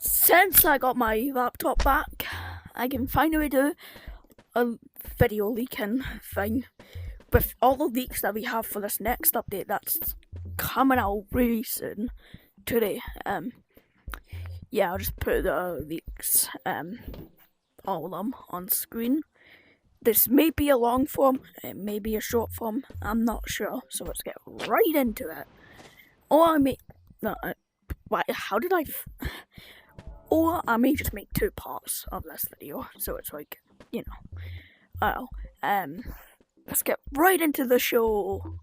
Since I got my laptop back, I can finally do a video leaking thing with all the leaks that we have for this next update that's coming out really soon today. Yeah, I'll just put the leaks, all of them on screen. This may be a long form, it may be a short form, I'm not sure, so let's get right into it. Or I may, no, how did or I may just make two parts of this video, so it's like, you know, let's get right into the show.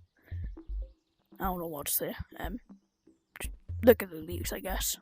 I don't know what to say, just look at the leaks, I guess.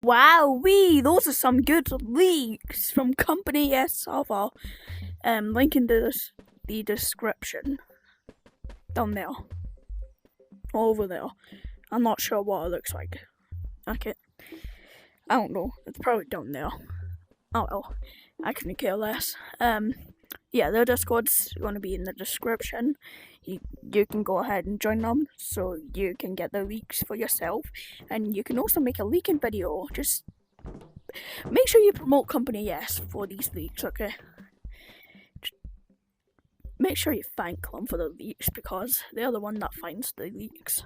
Wowee, those are some good leaks from Company S Server. Link in the description. Down there. Over there. I'm not sure what it looks like. Okay. I don't know. It's probably down there. Oh well. I couldn't care less. Yeah, their Discord's going to be in the description. You can go ahead and join them so you can get the leaks for yourself, and you can also make a leaking video. Just make sure you promote Company S for these leaks, okay? Just make sure you thank them for the leaks because they're the one that finds the leaks.